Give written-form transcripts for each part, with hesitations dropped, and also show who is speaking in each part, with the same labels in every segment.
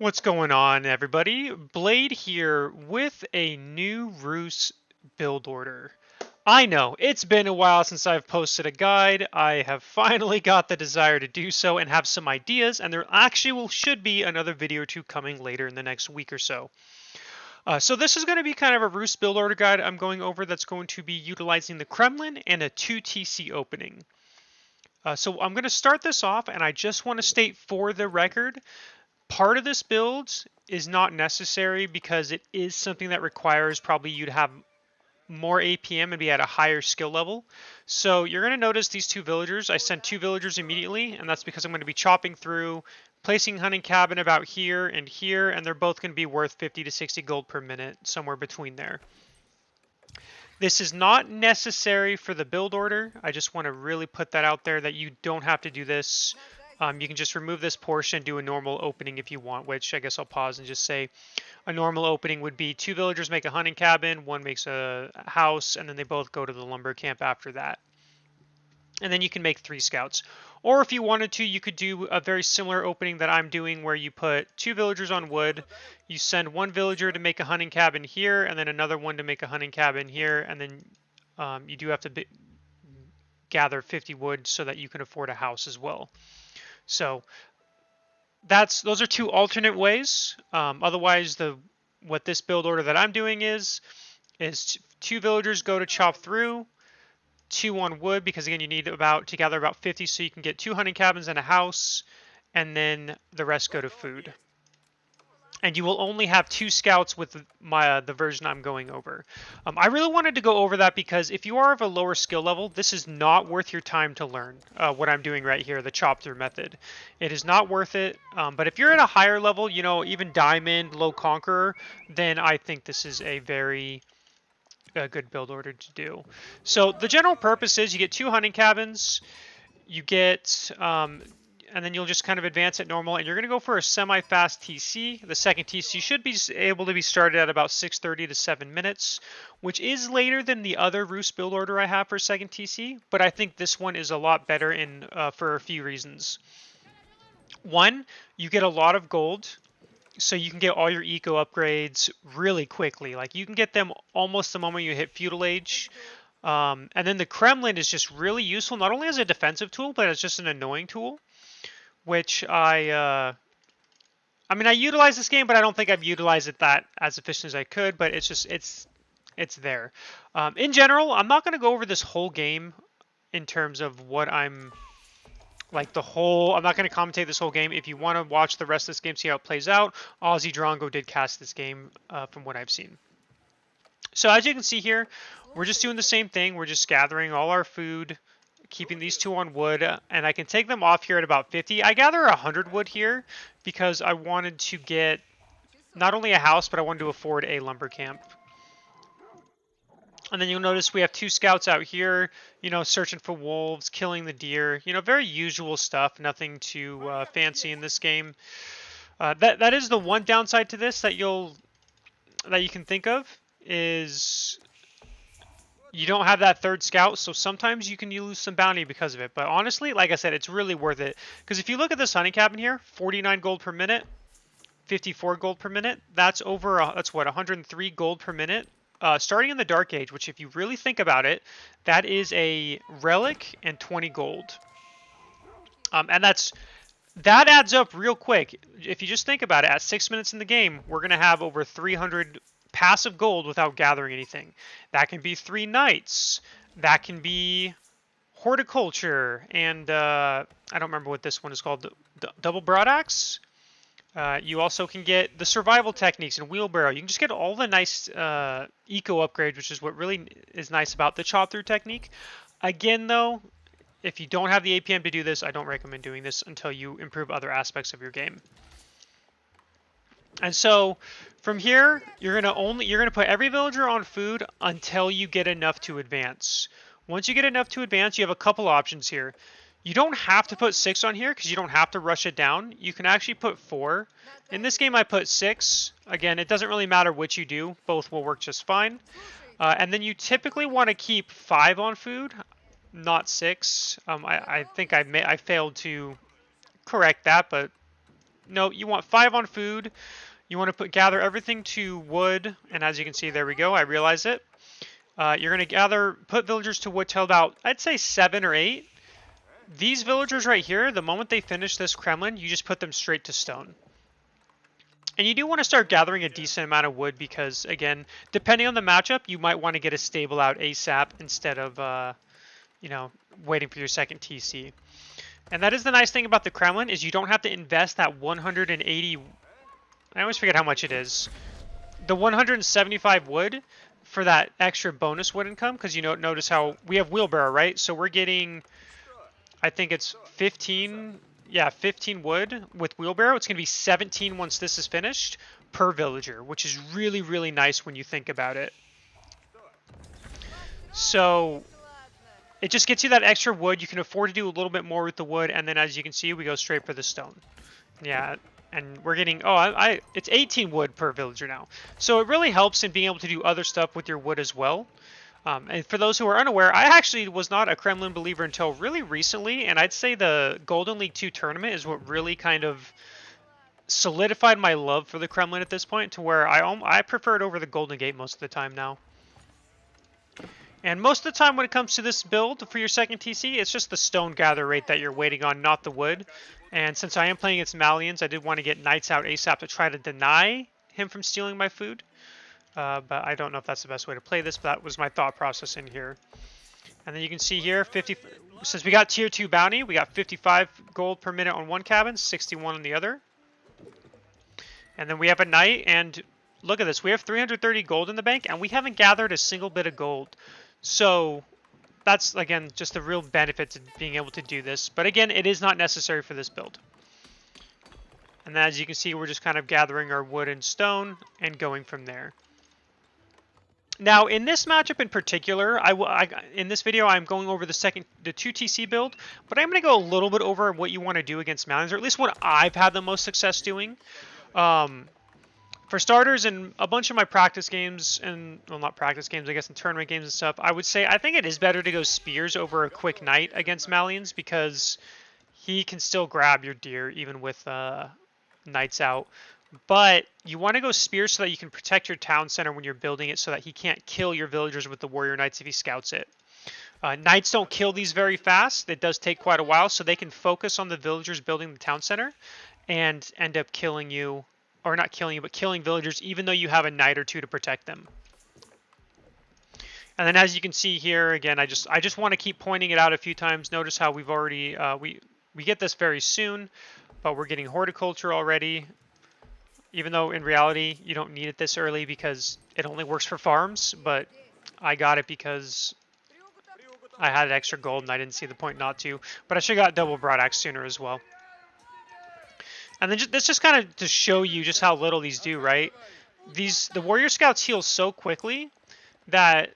Speaker 1: What's going on, everybody? Blade here with a new Roos build order. I know, it's been a while since I've posted a guide. I have finally got the desire to do so and have some ideas, and there actually should be another video or two coming later in the next week or so. So this is going to be kind of a Roos build order guide I'm going over that's going to be utilizing the Kremlin and a 2 TC opening. So I'm going to start this off, and I just want to state for the record, part of this build is not necessary because it is something that requires probably you to have more APM and be at a higher skill level. So you're going to notice these two villagers. I sent two villagers immediately, and that's because I'm going to be chopping through, placing hunting cabin about here, and they're both going to be worth 50 to 60 gold per minute, somewhere between there. This is not necessary for the build order. I just want to really put that out there that you don't have to do this. You can just remove this portion and do a normal opening if you want, which I guess I'll pause and just say a normal opening would be two villagers make a hunting cabin, one makes a house, and then they both go to the lumber camp after that. And then you can make 3 scouts. Or if you wanted to, you could do a very similar opening that I'm doing where you put 2 villagers on wood, you send 1 villager to make a hunting cabin here, and then another one to make a hunting cabin here, and then you do have to gather 50 wood so that you can afford a house as well. So those are 2 alternate ways. Otherwise, what this build order that I'm doing is 2 villagers go to chop through, 2 on wood, because again you need to gather about 50 so you can get 2 hunting cabins and a house, and then the rest go to food. And you will only have 2 scouts with the version I'm going over. I really wanted to go over that because if you are of a lower skill level, this is not worth your time to learn what I'm doing right here, the chop through method. It is not worth it. But if you're at a higher level, you know, even diamond, low conqueror, then I think this is a very good build order to do. So the general purpose is you get 2 hunting cabins, you get and then you'll just kind of advance at normal, and you're going to go for a semi-fast TC. The second TC should be able to be started at about 6:30 to 7 minutes, which is later than the other Roos build order I have for second TC, but I think this one is a lot better for a few reasons. One, you get a lot of gold, so you can get all your eco upgrades really quickly. Like you can get them almost the moment you hit Feudal Age. And then the Kremlin is just really useful, not only as a defensive tool, but as just an annoying tool, which I mean, I utilize this game, but I don't think I've utilized it that as efficient as I could, but it's there. In general, I'm not going to go over this whole game in terms of what I'm I'm not going to commentate this whole game. If you want to watch the rest of this game, see how it plays out, Aussie Drongo did cast this game from what I've seen. So as you can see here, we're just doing the same thing. We're just gathering all our food, keeping these 2 on wood, and I can take them off here at about 50. I gather 100 wood here because I wanted to get not only a house, but I wanted to afford a lumber camp. And then you'll notice we have 2 scouts out here, you know, searching for wolves, killing the deer, you know, very usual stuff, nothing too fancy in this game. That is the one downside to this that you can think of is you don't have that 3rd scout, so sometimes you can lose some bounty because of it. But honestly, like I said, it's really worth it. Because if you look at this hunting cabin here, 49 gold per minute, 54 gold per minute, that's what, 103 gold per minute. Starting in the Dark Age, which if you really think about it, that is a relic and 20 gold. And that adds up real quick. If you just think about it, at 6 minutes in the game, we're going to have over 300 passive gold without gathering anything. That can be 3 knights. That can be horticulture. And I don't remember what this one is called. Double broadaxe. You also can get the survival techniques and wheelbarrow. You can just get all the nice eco upgrades, which is what really is nice about the chop through technique. Again, though, if you don't have the APM to do this, I don't recommend doing this until you improve other aspects of your game. And so from here, you're gonna put every villager on food until you get enough to advance. Once you get enough to advance, you have a couple options here. You don't have to put 6 on here because you don't have to rush it down. You can actually put 4. In this game, I put 6. Again, it doesn't really matter which you do. Both will work just fine. And then you typically want to keep 5 on food, not 6. I think I failed to correct that, but no, you want 5 on food. You want to gather everything to wood, and as you can see, there we go. I realize it. You're going to put villagers to wood till about, I'd say 7 or 8. These villagers right here, the moment they finish this Kremlin, you just put them straight to stone. And you do want to start gathering a decent amount of wood because, again, depending on the matchup, you might want to get a stable out ASAP instead of, you know, waiting for your second TC. And that is the nice thing about the Kremlin is you don't have to invest that 180. I always forget how much it is. The 175 wood for that extra bonus wood income because you know notice how we have wheelbarrow, right? So we're getting, I think it's 15. Yeah, 15 wood with wheelbarrow. It's going to be 17 once this is finished per villager, which is really, really nice when you think about it. So it just gets you that extra wood. You can afford to do a little bit more with the wood, and then as you can see, we go straight for the stone. Yeah, and we're getting, it's 18 wood per villager now. So it really helps in being able to do other stuff with your wood as well. And for those who are unaware, I actually was not a Kremlin believer until really recently, and I'd say the Golden League 2 tournament is what really kind of solidified my love for the Kremlin at this point, to where I prefer it over the Golden Gate most of the time now. And most of the time when it comes to this build for your second TC, it's just the stone gather rate that you're waiting on, not the wood. And since I am playing against Malians, I did want to get Knights out ASAP to try to deny him from stealing my food. But I don't know if that's the best way to play this, but that was my thought process in here. And then you can see here, since we got tier 2 bounty, we got 55 gold per minute on one cabin, 61 on the other. And then we have a knight, and look at this, we have 330 gold in the bank, and we haven't gathered a single bit of gold. So that's, again, just the real benefit to being able to do this. But again, it is not necessary for this build. And then as you can see, we're just kind of gathering our wood and stone and going from there. Now, in this matchup in particular, in this video, I'm going over the 2 TC build, but I'm going to go a little bit over what you want to do against Malians, or at least what I've had the most success doing. For starters, in a bunch of my practice games, and, well, not practice games, I guess in tournament games and stuff, I would say I think it is better to go spears over a quick knight against Malians because he can still grab your deer even with knights out. But you want to go spears so that you can protect your town center when you're building it so that he can't kill your villagers with the warrior knights if he scouts it. Knights don't kill these very fast. It does take quite a while, so they can focus on the villagers building the town center and end up killing you, or not killing you, but killing villagers even though you have a knight or two to protect them. And then as you can see here, again, I just want to keep pointing it out a few times. Notice how we've already, we get this very soon, but we're getting horticulture already. Even though in reality you don't need it this early because it only works for farms, but I got it because I had extra gold and I didn't see the point not to. But I should have got double broadaxe sooner as well. And then that's just kind of to show you just how little these do, right? The warrior scouts heal so quickly that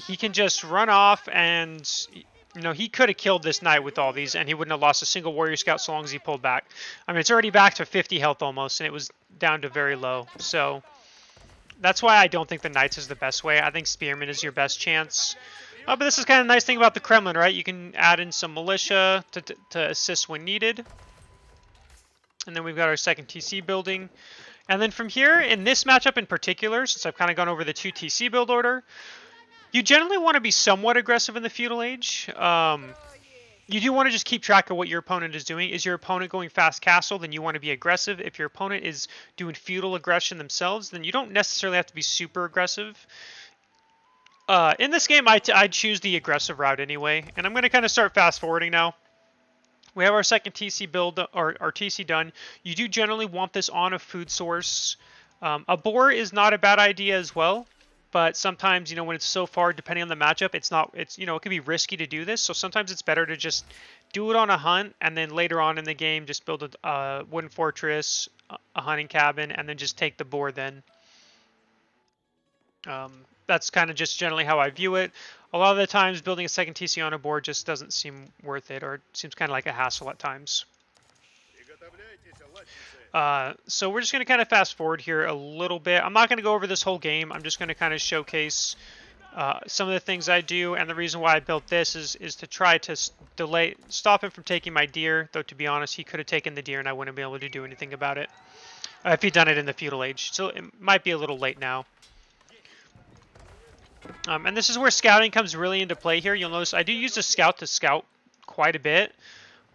Speaker 1: he can just run off and, you know, he could have killed this knight with all these, and he wouldn't have lost a single warrior scout so long as he pulled back. I mean, it's already back to 50 health almost, and it was down to very low. So that's why I don't think the knights is the best way. I think spearman is your best chance. But this is kind of a nice thing about the Kremlin, right? You can add in some militia to assist when needed. And then we've got our second TC building. And then from here, in this matchup in particular, since I've kind of gone over the 2 TC build order, you generally want to be somewhat aggressive in the Feudal Age. You do want to just keep track of what your opponent is doing. Is your opponent going fast castle, then you want to be aggressive. If your opponent is doing feudal aggression themselves, then you don't necessarily have to be super aggressive. In this game, I'd choose the aggressive route anyway. And I'm going to kind of start fast forwarding now. We have our second TC build, or our TC done. You do generally want this on a food source. A boar is not a bad idea as well. But sometimes, you know, when it's so far, depending on the matchup, you know, it can be risky to do this. So sometimes it's better to just do it on a hunt, and then later on in the game, just build a wooden fortress, a hunting cabin, and then just take the boar then. That's kind of just generally how I view it. A lot of the times, building a second TC on a board just doesn't seem worth it, or it seems kind of like a hassle at times. So we're just going to kind of fast forward here a little bit. I'm not going to go over this whole game. I'm just going to kind of showcase some of the things I do, and the reason why I built this is to try to stop him from taking my deer, though to be honest, he could have taken the deer and I wouldn't be able to do anything about it if he'd done it in the Feudal Age, so it might be a little late now. And this is where scouting comes really into play here. You'll notice I do use the scout to scout quite a bit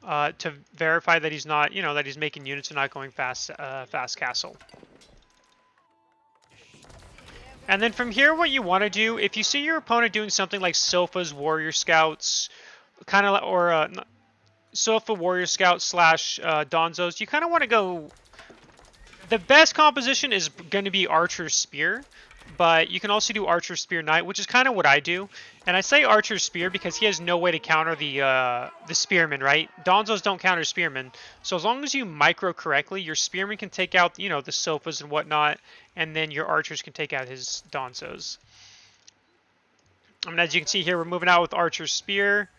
Speaker 1: to verify that he's not, that he's making units and not going fast castle. And then from here, what you want to do, if you see your opponent doing something like Sofa's Warrior Scouts, or Sofa Warrior Scout / Donzos, you kind of want to go. The best composition is going to be Archer Spear, but you can also do Archer Spear Knight, which is kind of what I do. And I say Archer Spear because he has no way to counter the Spearmen, right? Donzos don't counter Spearmen. So as long as you micro correctly, your Spearmen can take out, the Sofas and whatnot, and then your Archers can take out his Donzos. As you can see here, we're moving out with Archer Spear.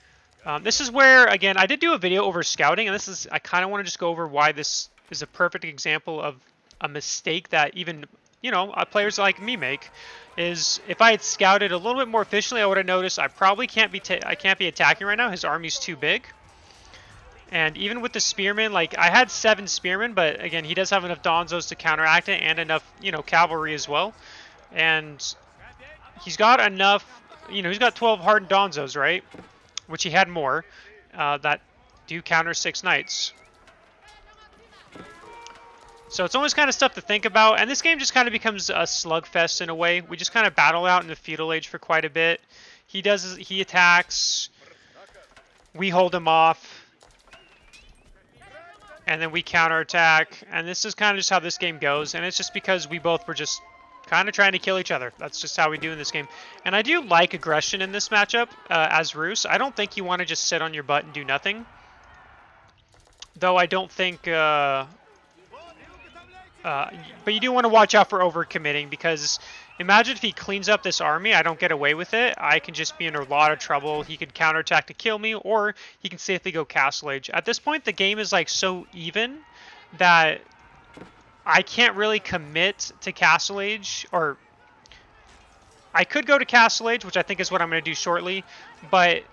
Speaker 1: This is where, again, I did do a video over scouting, and I kind of want to just go over why this is a perfect example of a mistake that even players like me make. Is if I had scouted a little bit more efficiently, I would have noticed I probably can't be attacking right now. His army's too big. And even with the spearmen, like I had 7 spearmen, but again, he does have enough Donzos to counteract it and enough, cavalry as well. And he's got enough, he's got 12 hardened Donzos, right? Which he had more that do counter 6 knights. So it's always kind of stuff to think about, and this game just kind of becomes a slugfest in a way. We just kind of battle out in the Feudal Age for quite a bit. He attacks, we hold him off, and then we counterattack, and this is kind of just how this game goes, and it's just because we both were just kind of trying to kill each other. That's just how we do in this game. And I do like aggression in this matchup as Rus. I don't think you want to just sit on your butt and do nothing. Though I don't think... but you do want to watch out for overcommitting, because imagine if he cleans up this army, I don't get away with it. I can just be in a lot of trouble. He could counterattack to kill me, or he can safely go Castle Age. At this point, the game is like so even that I can't really commit to Castle Age, or I could go to Castle Age, which I think is what I'm going to do shortly, but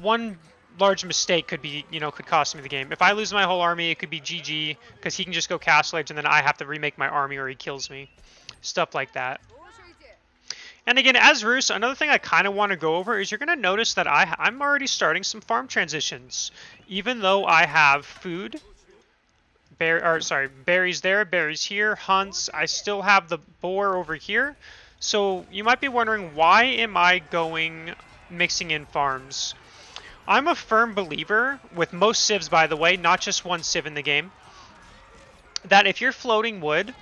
Speaker 1: one large mistake could be, could cost me the game. If I lose my whole army, it could be GG, because he can just go Castle Age and then I have to remake my army or he kills me. Stuff like that. And again, as Rus, another thing I kind of want to go over is you're going to notice that I'm already starting some farm transitions. Even though I have food, berries there, berries here, hunts, I still have the boar over here. So you might be wondering, why am I mixing in farms? I'm a firm believer, with most civs by the way, not just one civ in the game, that if you're floating wood,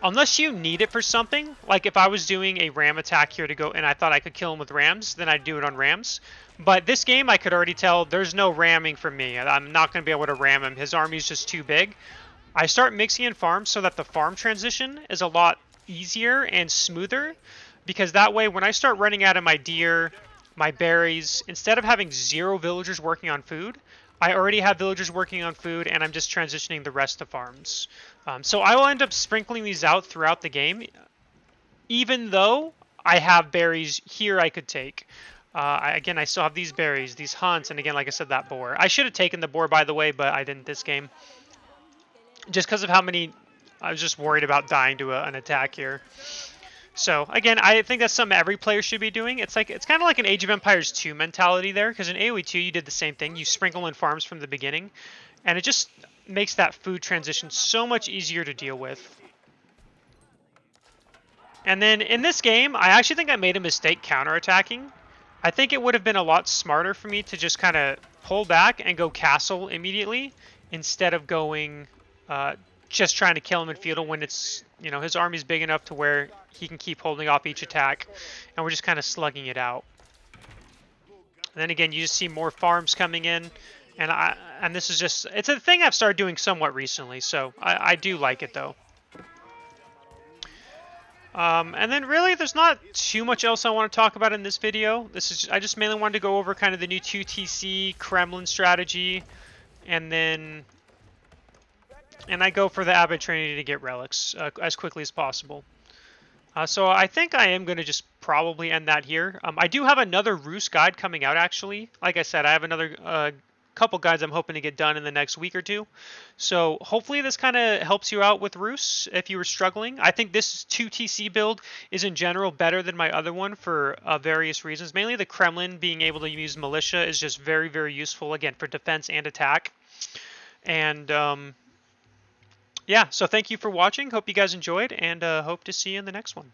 Speaker 1: unless you need it for something, like if I was doing a ram attack here to go and I thought I could kill him with rams, then I'd do it on rams. But this game I could already tell there's no ramming for me. I'm not going to be able to ram him. His army's just too big. I start mixing in farms so that the farm transition is a lot easier and smoother, because that way when I start running out of my deer, my berries, instead of having 0 villagers working on food, I already have villagers working on food, and I'm just transitioning the rest to farms. So I will end up sprinkling these out throughout the game, even though I have berries here I could take. Again, I still have these berries, these hunts, and again, like I said, that boar. I should have taken the boar, by the way, but I didn't this game. Just because of how many... I was just worried about dying to an attack here. So again, I think that's something every player should be doing. It's kind of like an Age of Empires 2 mentality there, because in AOE2 you did the same thing. You sprinkle in farms from the beginning, and it just makes that food transition so much easier to deal with. And then in this game, I actually think I made a mistake counterattacking. I think it would have been a lot smarter for me to just kind of pull back and go castle immediately, instead of going just trying to kill him in feudal when it's, his army's big enough to where he can keep holding off each attack, and we're just kind of slugging it out. And then again, you just see more farms coming in, and this is just, it's a thing I've started doing somewhat recently, so I do like it though. And then really there's not too much else I want to talk about in this video. I just mainly wanted to go over kind of the new 2TC Kremlin strategy, and then I go for the Abbot Trinity to get relics as quickly as possible. So I think I am going to just probably end that here. I do have another Rus guide coming out, actually. Like I said, I have another couple guides I'm hoping to get done in the next week or two. So hopefully this kind of helps you out with Rus if you were struggling. I think this 2TC build is in general better than my other one for various reasons. Mainly the Kremlin being able to use militia is just very, very useful, again, for defense and attack. And yeah, so thank you for watching. Hope you guys enjoyed, and hope to see you in the next one.